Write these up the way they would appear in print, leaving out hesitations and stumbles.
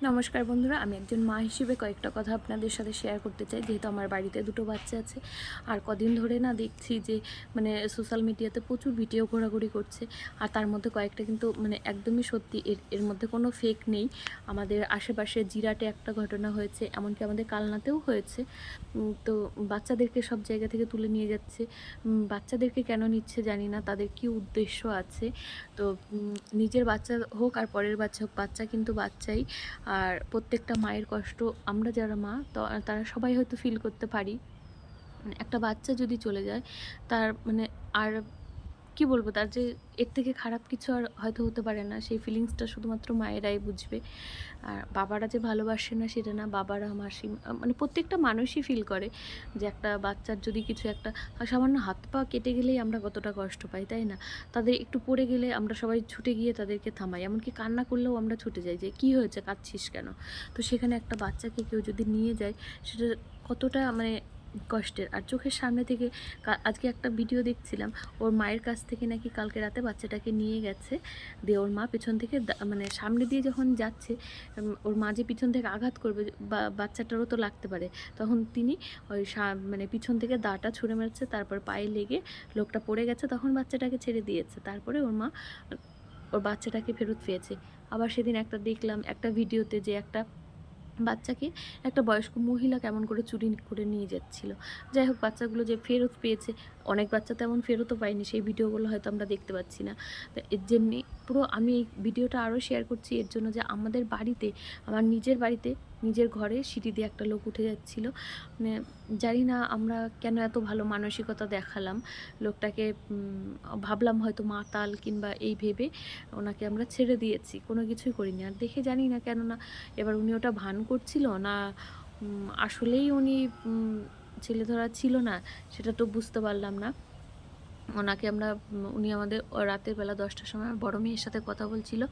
নমস্কার বন্ধুরা, আমি একজন মা হিসেবে কয়েকটা কথা আপনাদের সাথে শেয়ার করতে চাই। যেহেতু আমার বাড়িতে দুটো বাচ্চা আছে, আর কদিন ধরে না দেখছি যে সোশ্যাল মিডিয়াতে প্রচুর ভিডিও ঘোরাঘুরি করছে। আর তার মধ্যে কয়েকটা কিন্তু একদমই সত্যি, এর মধ্যে কোনো ফেক নেই। আমাদের আশেপাশে জিরাটে একটা ঘটনা হয়েছে, এমনকি আমাদের কালনাতেও হয়েছে। তো বাচ্চাদেরকে সব জায়গা থেকে তুলে নিয়ে যাচ্ছে। বাচ্চাদেরকে কেন নিচ্ছে জানি না, তাদের কি উদ্দেশ্য আছে। তো নিজের বাচ্চা হোক আর পরের বাচ্চা হোক, বাচ্চা কিন্তু বাচ্চাই। আর প্রত্যেকটা মায়ের কষ্ট আমরা যারা মা তারা সবাই হয়তো ফিল করতে পারি। একটা বাচ্চা যদি চলে যায়, তার আর কি বলবো, তার যে এর থেকে খারাপ কিছু আর হয়তো হতে পারে না। সেই ফিলিংসটা শুধুমাত্র মায়েরাই বুঝবে। আর বাবারা যে ভালোবাসে না সেটা না, বাবারা, মাসি, প্রত্যেকটা মানুষই ফিল করে যে একটা বাচ্চার যদি কিছু একটা সামান্য হাত পা কেটে গেলেই আমরা কতটা কষ্ট পাই, তাই না? তাদের একটু পড়ে গেলে আমরা সবাই ছুটে গিয়ে তাদেরকে থামাই, এমনকি কান্না করলেও আমরা ছুটে যাই যে কী হয়েছে, কাঁদছিস কেন? তো সেখানে একটা বাচ্চাকে কেউ যদি নিয়ে যায়, সেটা কতটা কষ্টের। আর চোখের সামনে থেকে আজকে একটা ভিডিও দেখছিলাম, ওর মায়ের কাছ থেকে নাকি কালকে রাতে বাচ্চাটাকে নিয়ে গেছে, দিয়ে ওর মা পেছন থেকে সামনে দিয়ে যখন যাচ্ছে, ওর মা যে পিছন থেকে আঘাত করবে বা বাচ্চাটারও তো লাগতে পারে, তখন তিনি ওই পিছন থেকে দাটা ছুঁড়ে মারছে, তারপর পায়ে লেগে লোকটা পড়ে গেছে, তখন বাচ্চাটাকে ছেড়ে দিয়েছে। তারপরে ওর মা ওর বাচ্চাটাকে ফেরত পেয়েছে। আবার সেদিন একটা দেখলাম একটা ভিডিওতে যে একটা বাচ্চাকে একটা বয়স্ক মহিলা কেমন করে চুরি করে নিয়ে যাচ্ছিল। যাই হোক, বাচ্চাগুলো যে ফেরত পেয়েছে, অনেক বাচ্চা তেমন ফেরতও পায়নি, সেই ভিডিওগুলো হয়তো আমরা দেখতে পাচ্ছি না। তো এর যেমনি পুরো আমি এই ভিডিওটা আরও শেয়ার করছি এর জন্য যে আমাদের বাড়িতে, আমার নিজের বাড়িতে, নিজের ঘরে সিঁড়ি দিয়ে একটা লোক উঠে যাচ্ছিল। জানি না আমরা কেন এত ভালো মানসিকতা দেখালাম লোকটাকে। ভাবলাম হয়তো মাতাল কিংবা এই ভেবে ওনাকে আমরা ছেড়ে দিয়েছি, কোনো কিছুই করিনি। আর দেখে জানি না কেন না, এবার উনি ওটা ভান করছিল না আসলেই উনি ছেলেধরা ছিল না, সেটা তো বুঝতে পারলাম না। ওনাকে আমরা উনি আমাদের রাতের বেলা 10টার সময় আমার বড় মেয়ের সাথে কথা বলছিল।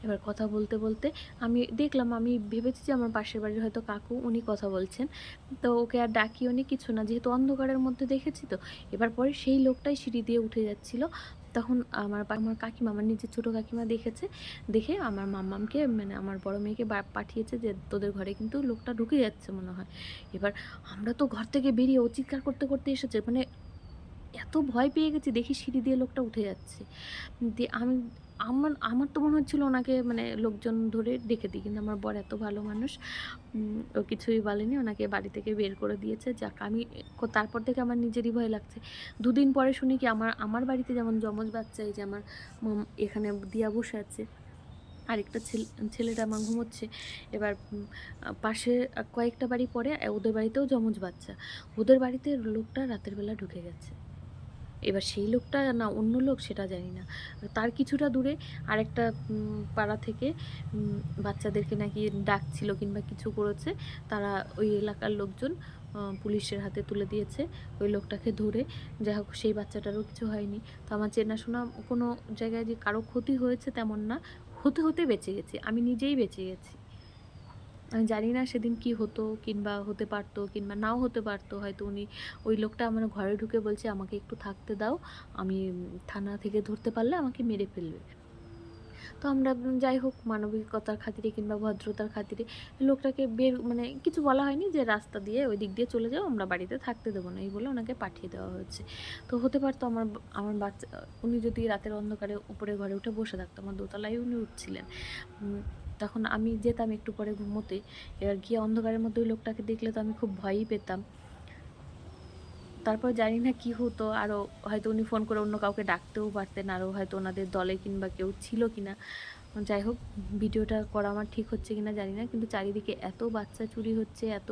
এবার কথা বলতে বলতে আমি দেখলাম, আমি ভেবেছি যে আমার পাশের বাড়ির হয়তো কাকু, উনি কথা বলছেন। তো ওকে আর ডাকিও নি, কিছু না, যেহেতু অন্ধকারের মধ্যে দেখেছি। তো এবার পরে সেই লোকটাই সিঁড়ি দিয়ে উঠে যাচ্ছিল। তখন আমার কাকিমা, আমার নিজের ছোটো কাকিমা দেখেছে। দেখে আমার মাম্মামকে, আমার বড় মেয়েকে পাঠিয়েছে যে তোদের ঘরে কিন্তু লোকটা ঢুকে যাচ্ছে মনে হয়। এবার আমরা তো ঘর থেকে বেরিয়ে, ও চিৎকার করতে করতে এসেছে, এত ভয় পেয়ে গেছি, দেখি সিঁড়ি দিয়ে লোকটা উঠে যাচ্ছে। দিয়ে আমার আমার তো মনে হচ্ছিল ওনাকে লোকজন ধরে ডেকে দিই, কিন্তু আমার বর এত ভালো মানুষ, ও কিছুই বলেনি, ওনাকে বাড়ি থেকে বের করে দিয়েছে। যাক, আমি তারপর থেকে আমার নিজেরই ভয় লাগছে। দুদিন পরে শুনি কি আমার বাড়িতে যেমন যমজ বাচ্চা, এই যে আমার এখানে দিয়া বসে আছে, আরেকটা ছেলেটা আমার ঘুমোচ্ছে। এবার পাশে কয়েকটা বাড়ি পরে ওদের বাড়িতেও যমজ বাচ্চা, ওদের বাড়িতে লোকটা রাতের বেলা ঢুকে গেছে। এবার সেই লোকটা না অন্য লোক সেটা জানি না। তার কিছুটা দূরে আরেকটা পাড়া থেকে বাচ্চাদেরকে নাকি ডাকছিল কিংবা কিছু করেছে। তারা ওই এলাকার লোকজন পুলিশের হাতে তুলে দিয়েছে ওই লোকটাকে ধরে। যাই হোক, সেই বাচ্চাটারও কিছু হয়নি। তো আমার চেনাশোনা কোনো জায়গায় যে কারো ক্ষতি হয়েছে তেমন না, হতে হতে বেঁচে গেছি, আমি নিজেই বেঁচে গেছি। আমি জানি না সেদিন কি হতো, কিংবা হতে পারতো কিংবা নাও হতে পারতো। হয়তো ওই লোকটা আমার ঘরে ঢুকে বলছে আমাকে একটু থাকতে দাও, আমি থানা থেকে ধরতে পারলে আমাকে মেরে ফেলবে। তো আমরা যাই হোক, মানবিকতার খাতিরে কিংবা ভদ্রতার খাতিরে লোকটাকে বের কিছু বলা হয়নি যে রাস্তা দিয়ে ওই দিক দিয়ে চলে যাও, আমরা বাড়িতে থাকতে দেবো না, এই বলে ওনাকে পাঠিয়ে দেওয়া হয়েছে। তো হতে পারতো আমার বাচ্চা, উনি যদি রাতের অন্ধকারে উপরে ঘরে উঠে বসে থাকতো, আমার দোতলায় উনি উঠছিলেন, তখন আমি যেতাম একটু পরে ঘুমোতে। এবার গিয়ে অন্ধকারের মধ্যে ওই লোকটাকে দেখলে তো আমি খুব ভয়ই পেতাম। তারপর জানি না কি হতো, আরও হয়তো উনি ফোন করে অন্য কাউকে ডাকতেও পারতেন, আরও হয়তো ওনাদের দলে কিংবা কেউ ছিল কিনা। যাই হোক, ভিডিওটা করা আমার ঠিক হচ্ছে কিনা জানি না, কিন্তু চারিদিকে এত বাচ্চা চুরি হচ্ছে, এত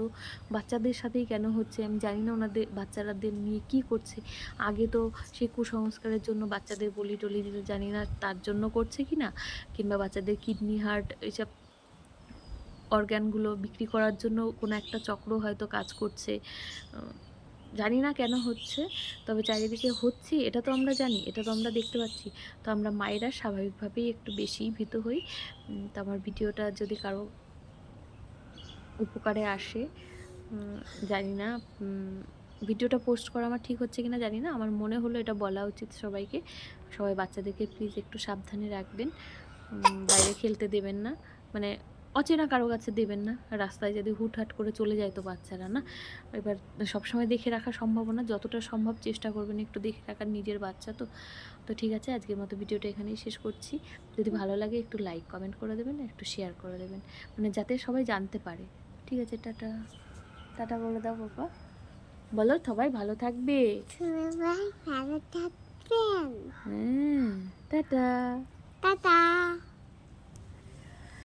বাচ্চাদের সাথেই কেন হচ্ছে আমি জানি না। ওনাদের বাচ্চারাদের নিয়ে কি করছে? আগে তো সেই কুসংস্কারের জন্য বাচ্চাদের বলি টলি দিতে, জানি না তার জন্য করছে কিনা, কিংবা বাচ্চাদের কিডনি, হার্ট, এইসব অর্গ্যানগুলো বিক্রি করার জন্য কোনো একটা চক্র হয়তো কাজ করছে। জানি না কেন হচ্ছে, তবে চারিদিকে হচ্ছে এটা তো আমরা জানি, এটা তো আমরা দেখতে পাচ্ছি। তো আমরা মায়েরা স্বাভাবিকভাবেই একটু বেশিই ভীত হই। তো আমার ভিডিওটা যদি কারো উপকারে আসে, জানি না ভিডিওটা পোস্ট করা আমার ঠিক হচ্ছে কিনা জানি না, আমার মনে হলো এটা বলা উচিত সবাইকে। সবাই বাচ্চাদেরকে প্লিজ একটু সাবধানে রাখবেন, বাইরে খেলতে দেবেন না। অচেনা কারো কাছে দেবেন না, রাস্তায় যদি হুটহাট করে চলে যায় তো বাচ্চারা না, এবার সবসময় দেখে রাখা সম্ভব না, যতটা সম্ভব চেষ্টা করবেন একটু দেখে রাখার, নিজের বাচ্চা তো। তো ঠিক আছে, আজকের মতো ভিডিওটা এখানেই শেষ করছি। যদি ভালো লাগে একটু লাইক কমেন্ট করে দেবেন, একটু শেয়ার করে দেবেন, মানে যাতে সবাই জানতে পারে। ঠিক আছে, টাটা। টাটা বলে দাও বাবা, বলো সবাই ভালো থাকবে। সবাই ভালো থাকবেন। হ্যাঁ, টাটা। টাটা।